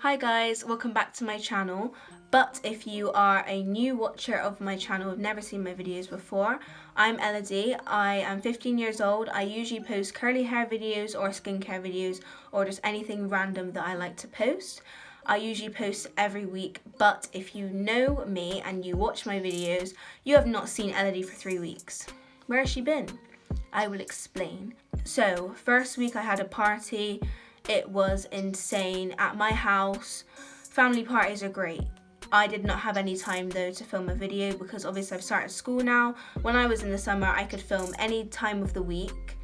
Hi guys, welcome back to my channel. But if you are a new watcher of my channel, have never seen my videos before, I'm Elodie. I am 15 years old. I usually post curly hair videos or skincare videos or just anything random that I like to post. I usually post every week, but if you know me and you watch my videos, you have not seen Elodie for 3 weeks. Where has she been? I will explain. So, first week I had a party. It was insane at my house. Family parties are great. I did not have any time though to film a video because obviously I've started school now. When I was in the summer, I could film any time of the week,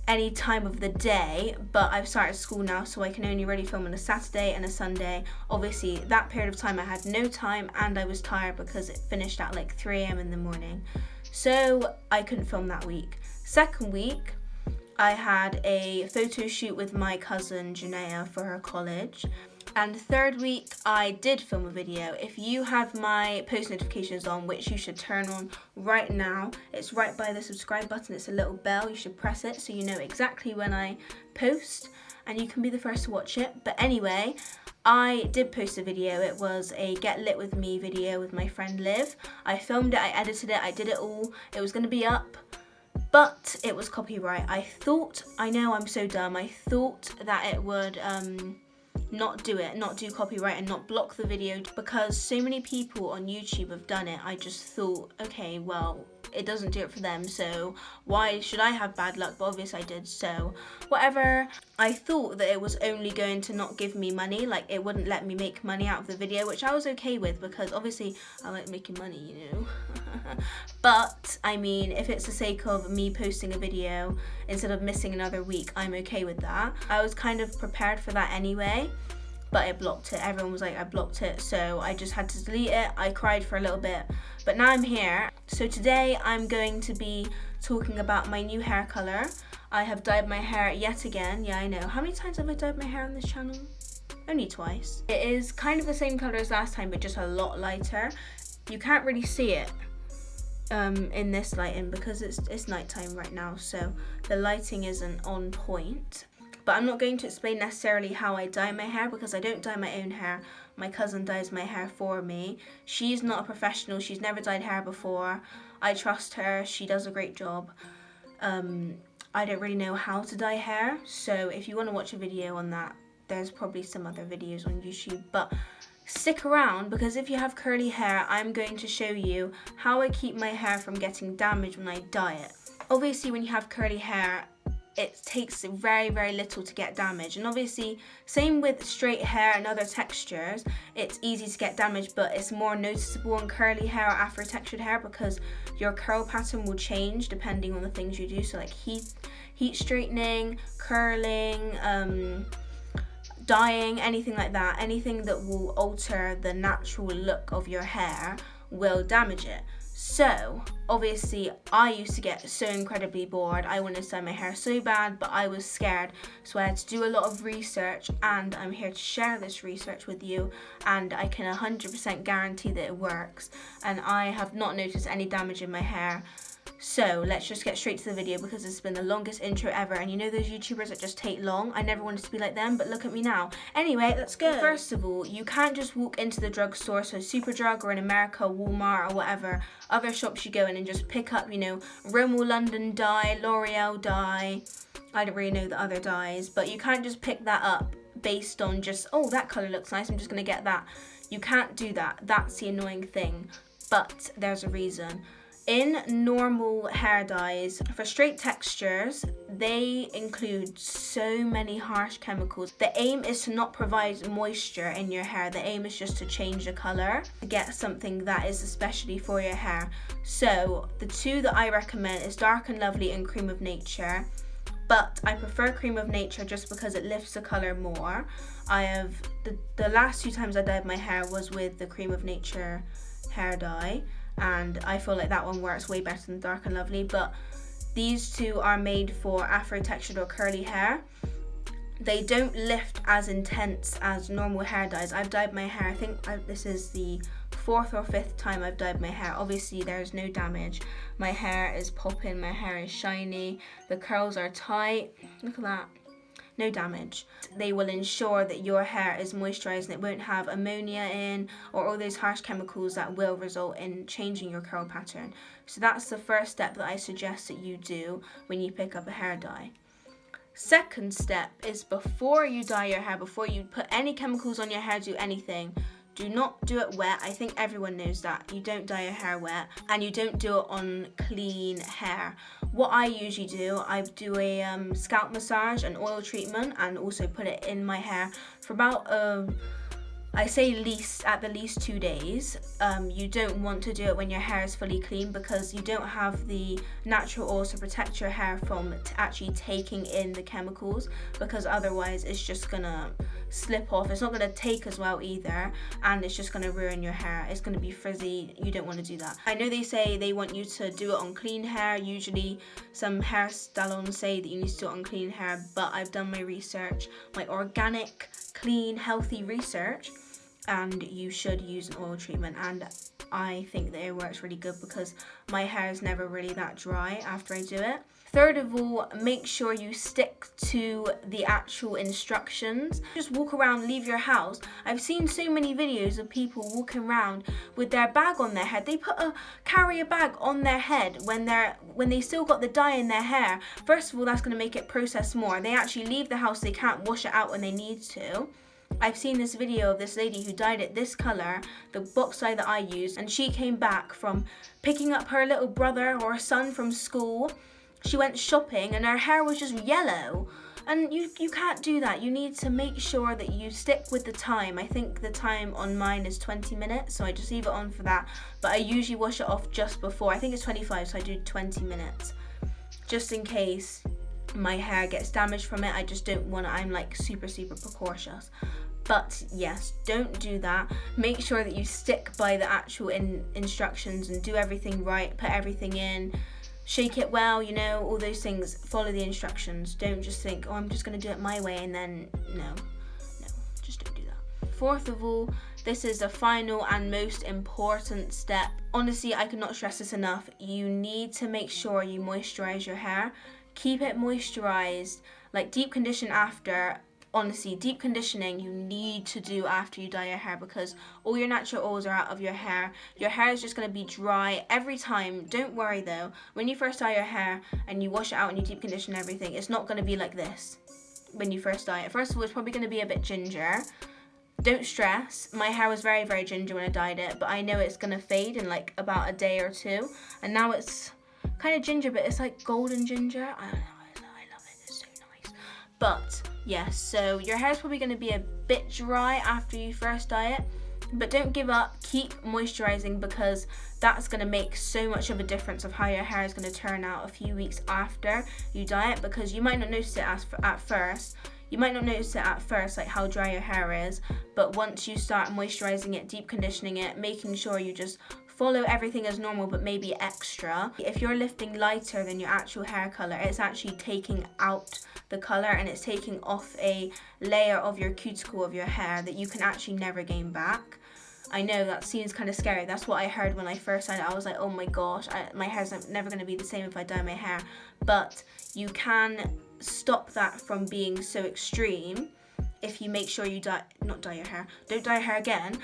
any time of the day, but I've started school now, so I can only really film on a Saturday and a Sunday. Obviously, that period of time I had no time and I was tired because it finished at like 3 a.m. in the morning. So I couldn't film that week. Second week, I had a photo shoot with my cousin Janaea for her college. And third week, I did film a video. If you have my post notifications on, which you should turn on right now, it's right by the subscribe button. It's a little bell. You should press it so you know exactly when I post and you can be the first to watch it. But anyway, I did post a video. It was a Get Lit With Me video with my friend Liv. I filmed it, I edited it, I did it all. It was going to be up, but it was copyright. I know I'm so dumb. I thought that it would not do copyright and not block the video, because so many people on YouTube have done it. I just thought, okay, well, it doesn't do it for them, so why should I have bad luck? But obviously I did, so whatever. I thought that it was only going to not give me money, like it wouldn't let me make money out of the video, which I was okay with because obviously I like making money, you know. But I mean, if it's the sake of me posting a video instead of missing another week, I'm okay with that. I was kind of prepared for that anyway, but it blocked it. Everyone was like, I blocked it, so I just had to delete it. I cried for a little bit, but now I'm here. So today I'm going to be talking about my new hair color. I have dyed my hair yet again. Yeah, I know. How many times have I dyed my hair on this channel? Only twice. It is kind of the same color as last time, but just a lot lighter. You can't really see it in this lighting because it's nighttime right now, so the lighting isn't on point. But I'm not going to explain necessarily how I dye my hair because I don't dye my own hair. My cousin dyes my hair for me. She's not a professional. She's never dyed hair before. I trust her. She does a great job. I don't really know how to dye hair, so if you want to watch a video on that, there's probably some other videos on YouTube, but stick around because if you have curly hair, I'm going to show you how I keep my hair from getting damaged when I dye it. Obviously, when you have curly hair, it takes very, very little to get damaged, and obviously same with straight hair and other textures, it's easy to get damaged, but it's more noticeable in curly hair or afro-textured hair because your curl pattern will change depending on the things you do. So like heat straightening, curling, dyeing, anything like that, anything that will alter the natural look of your hair will damage it. So obviously I used to get so incredibly bored. I wanted to dye my hair so bad, but I was scared, so I had to do a lot of research, and I'm here to share this research with you, and I can 100% guarantee that it works, and I have not noticed any damage in my hair. So let's just get straight to the video because it's been the longest intro ever, and you know those YouTubers that just take long? I never wanted to be like them, but look at me now. Anyway, let's go. First of all, you can't just walk into the drugstore, so Superdrug or in America, Walmart or whatever, other shops you go in and just pick up, you know, Rimmel London dye, L'Oreal dye. I don't really know the other dyes, but you can't just pick that up based on just, oh, that colour looks nice, I'm just gonna get that. You can't do that. That's the annoying thing, but there's a reason. In normal hair dyes, for straight textures, they include so many harsh chemicals. The aim is to not provide moisture in your hair. The aim is just to change the color, to get something that is especially for your hair. So the two that I recommend is Dark and Lovely and Creme of Nature. But I prefer Creme of Nature just because it lifts the color more. I have, the last 2 times I dyed my hair was with the Creme of Nature hair dye, and I feel like that one works way better than Dark and Lovely, but these two are made for afro-textured or curly hair. They don't lift as intense as normal hair dyes. I've dyed my hair, I think this is the 4th or 5th time I've dyed my hair. Obviously there's no damage. My hair is popping, my hair is shiny, the curls are tight. Look at that. no damage. They will ensure that your hair is moisturized and it won't have ammonia in or all those harsh chemicals that will result in changing your curl pattern. So that's the first step that I suggest that you do when you pick up a hair dye. Second step is before you dye your hair, before you put any chemicals on your hair, do anything, do not do it wet. I think everyone knows that. You don't dye your hair wet, and you don't do it on clean hair. What I usually do, I do a scalp massage and oil treatment, and also put it in my hair for about I say at the least 2 days. You don't want to do it when your hair is fully clean because you don't have the natural oils to protect your hair from actually taking in the chemicals, because otherwise it's just gonna slip off. It's not gonna take as well either, and it's just gonna ruin your hair. It's gonna be frizzy. You don't want to do that. I know they say they want you to do it on clean hair. Usually some hair salons say that you need to do it on clean hair, but I've done my research, my organic, clean, healthy research, and you should use an oil treatment, and I think that it works really good because my hair is never really that dry after I do it. Third of all, make sure you stick to the actual instructions. Just walk around, leave your house. I've seen so many videos of people walking around with their bag on their head. They carry a bag on their head when they still got the dye in their hair. First of all, that's going to make it process more. They actually leave the house, they can't wash it out when they need to. I've seen this video of this lady who dyed it this colour, the box dye that I use, and she came back from picking up her little brother or son from school. She went shopping and her hair was just yellow. And you can't do that. You need to make sure that you stick with the time. I think the time on mine is 20 minutes, so I just leave it on for that. But I usually wash it off just before. I think it's 25, so I do 20 minutes. Just in case my hair gets damaged from it. I just don't want to, I'm like super precautious. But yes, don't do that. Make sure that you stick by the actual instructions and do everything right, put everything in, shake it well, you know, all those things. Follow the instructions. Don't just think, oh, I'm just going to do it my way, and then no, just don't do that. Fourth of all, this is the final and most important step. Honestly, I cannot stress this enough. You need to make sure you moisturize your hair. Keep it moisturized, like deep condition after. Honestly, deep conditioning you need to do after you dye your hair because all your natural oils are out of your hair. Your hair is just going to be dry every time. Don't worry though, when you first dye your hair and you wash it out and you deep condition everything, it's not going to be like this when you first dye it. First of all, it's probably going to be a bit ginger. Don't stress. My hair was very ginger when I dyed it, but I know it's going to fade in like about a day or two, and now it's kind of ginger, but it's like golden ginger. I don't know, I love it, it's so nice. But yes, so your hair's probably going to be a bit dry after you first dye it, but don't give up. Keep moisturizing because that's going to make so much of a difference of how your hair is going to turn out a few weeks after you dye it, because you might not notice it at first. You might not notice it at first, like how dry your hair is, but once you start moisturizing it, deep conditioning it, making sure you just follow everything as normal but maybe extra. If you're lifting lighter than your actual hair color, it's actually taking out the color and it's taking off a layer of your cuticle of your hair that you can actually never gain back. I know that seems kind of scary. That's what I heard when I first dyed it. I was like, oh my gosh, my hair's never going to be the same if I dye my hair. But you can stop that from being so extreme if you make sure you don't dye your hair again.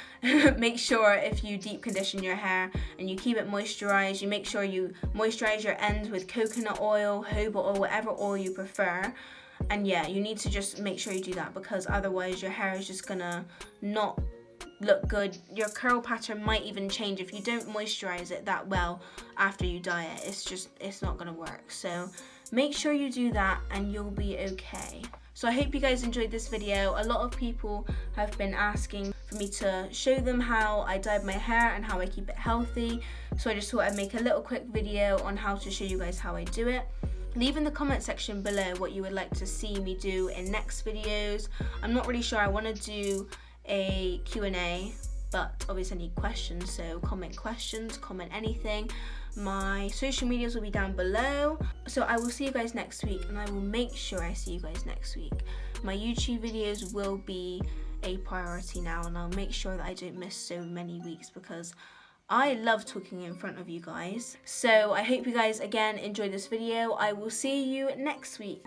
Make sure if you deep condition your hair and you keep it moisturized, you make sure you moisturize your ends with coconut oil, jojoba oil, whatever oil you prefer. And yeah, you need to just make sure you do that because otherwise your hair is just gonna not look good. Your curl pattern might even change if you don't moisturize it that well after you dye it. It's not gonna work. So make sure you do that and you'll be okay. So I hope you guys enjoyed this video. A lot of people have been asking for me to show them how I dyed my hair and how I keep it healthy. So I just thought I'd make a little quick video on how to show you guys how I do it. Leave in the comment section below what you would like to see me do in next videos. I'm not really sure. I want to do a Q&A, but obviously I need questions, so comment questions, comment anything. My social medias will be down below. So I will see you guys next week, and I will make sure I see you guys next week. My YouTube videos will be a priority now, and I'll make sure that I don't miss so many weeks because I love talking in front of you guys. So I hope you guys again enjoyed this video. I will see you next week.